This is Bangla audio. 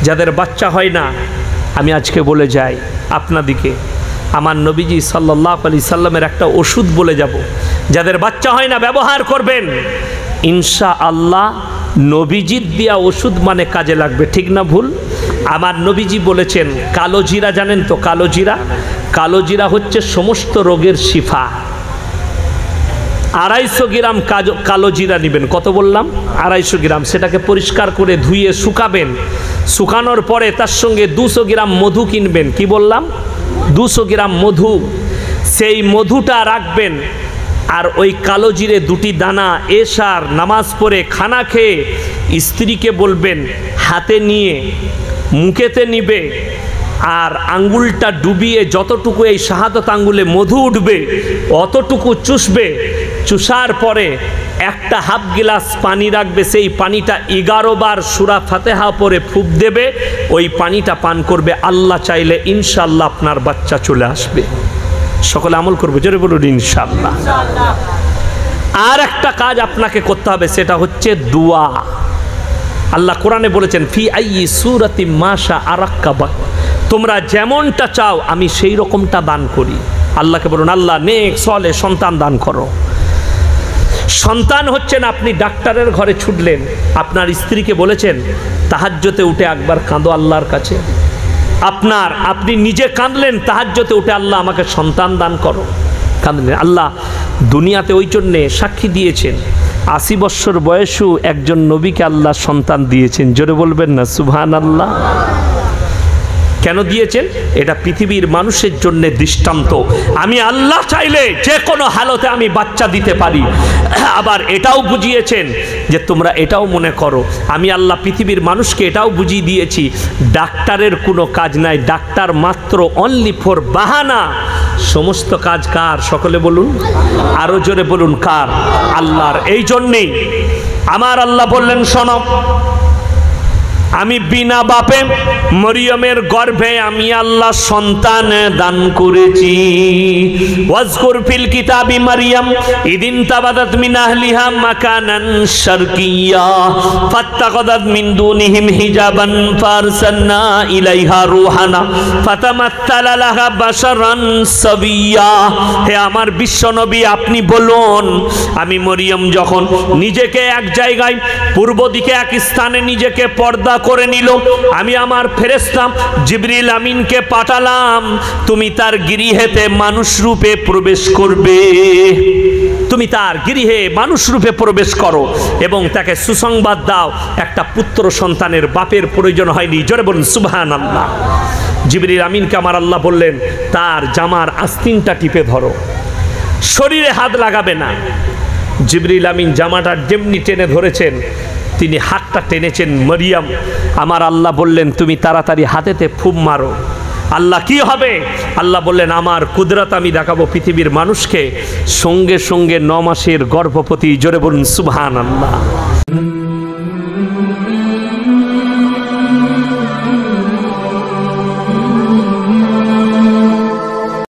যাদের বাচ্চা হয় না, আমি আজকে বলে যাই আপনাদিকে, আমার নবীজি সাল্লাল্লাহু আলাইহি সাল্লামের একটা ওষুধ বলে যাব, যাদের বাচ্চা হয় না ব্যবহার করবেন, ইনশাআল্লাহ নবীজির দেয়া ওষুধ মানে কাজে লাগবে। ঠিক না ভুল? আমার নবীজি বলেছেন কালো জিরা, জানেন তো কালো জিরা? কালো জিরা হচ্ছে সমস্ত রোগের শিফা। 250 গ্রাম কালো জিরা নেবেন। কত বললাম? 250 গ্রাম। সেটাকে পরিষ্কার করে ধুয়ে শুকাবেন। শুকানোর পরে তার সঙ্গে 200 গ্রাম মধু কিনবেন। কি বললাম? 200 গ্রাম মধু। সেই মধুটা রাখবেন, আর ওই কালো জিরে 2টি দানা এশার নামাজ পড়ে খানা খেয়ে স্ত্রীকে বলবেন হাতে নিয়ে মুখেতে নিবে, আর আঙ্গুলটা ডুবিয়ে যতটুকু এই শাহাদত আঙ্গুলে মধু উঠবে অতটুকু চুষবে। চুষার পরে একটা হাফ গ্লাস পানি রাখবে, সেই পানিটা 11 বার সূরা ফাতিহা পড়ে ফুঁক দেবে, ওই পানিটা পান করবে। আল্লাহ চাইলে ইনশাআল্লাহ আপনার বাচ্চা চলে আসবে। সকলে আমল করবে, জোরে বলুন ইনশাআল্লাহ। আর একটা কাজ আপনাকে করতে হবে, সেটা হচ্ছে দোয়া। আল্লাহ কোরআনে বলেছেন ফি আইয়ি সূরাতি মাশা আরাক্কাবা, তোমরা যেমনটা চাও আমি সেই রকমটা দান করি। আল্লাহকে বলুন আল্লাহ নেক সলে সন্তান দান করো। সন্তান হচ্ছে না, আপনি ডাক্তারের ঘরে ছুটলেন, আপনার স্ত্রীকে বলেছেন তাহাজ্জুদে উঠে একবার কাঁদো আল্লাহর কাছে। আপনি নিজে কাঁদলেন তাহাজ্জুদে উঠে, আল্লাহ আমাকে সন্তান দান করো, কাঁদলেন। আল্লাহ দুনিয়াতে ওই জন্যে সাক্ষী দিয়েছেন 80 বছর বয়সেও একজন নবীকে আল্লাহ সন্তান দিয়েছেন। জোরে বলবেন না সুবহানাল্লাহ? কেন দিয়েছেন? এটা পৃথিবীর মানুষের জন্য দৃষ্টান্ত। আমি আল্লাহ চাইলে যে কোনো হালতে আমি বাচ্চা দিতে পারি। আবার এটাও বুঝিয়েছেন যে তোমরা এটাও মনে করো, আমি আল্লাহ পৃথিবীর মানুষকে এটাও বুঝিয়ে দিয়েছি ডাক্তারের কোনো কাজ নাই, ডাক্তার মাত্র অনলি ফর বাহানা। সমস্ত কাজ কার? সকলে বলুন, আরো জোরে বলুন কার? আল্লাহর। এই জন্যেই আমার আল্লাহ বললেন শোনো, আমি বিনা বাপে মরিয়মের গর্ভে আমি আল্লাহ সন্তান দান করেছি। ওয়াজকুর ফিল কিতাবি মারিয়াম ইদিন তাবাদাত মিন আহলিহা মাকানান শারকিয়্যা ফাত্তাকাদাত মিন দুনিহিম হিজাবান ফারসালনা ইলাইহা রূহানা ফাতামাত্তালা লাহা বাশারান সাবিয়্যা। হে আমার বিশ্বনবী, আপনি বলুন, আমি মরিয়ম যখন নিজেকে এক জায়গায় পূর্ব দিকে এক স্থানে নিজেকে পর্দা করে নিল, আমি আমার ফেরেশতা জিবরিল আমিনকে পাঠালাম, তুমি তার গৃহেতে মানুষ রূপে প্রবেশ করবে। তুমি তার গৃহে মানুষ রূপে প্রবেশ করো এবং তাকে সুসংবাদ দাও, একটা পুত্র সন্তানের বাপের প্রয়োজন হয়নি। জোরে বলুন সুবহানাল্লাহ। জিবরিল আমিনকে আমার আল্লাহ বললেন তার জামার আস্তিনটা টিপে ধরো, শরীরে হাত লাগাবে না। জিবরিল আমিন জামাটা যেমনি টেনে ধরেছেন, তিনি হাতটা টেনেছেন মরিয়ম। আমার আল্লাহ বললেন তুমি তাড়াতাড়ি হাতেতে ফুম মারো। আল্লাহ কি হবে? আল্লাহ বললেন আমার কুদরত আমি দেখাবো পৃথিবীর মানুষকে। সঙ্গে সঙ্গে 9 মাসের গর্ভবতী। জোরে বলুন সুবহানাল্লাহ।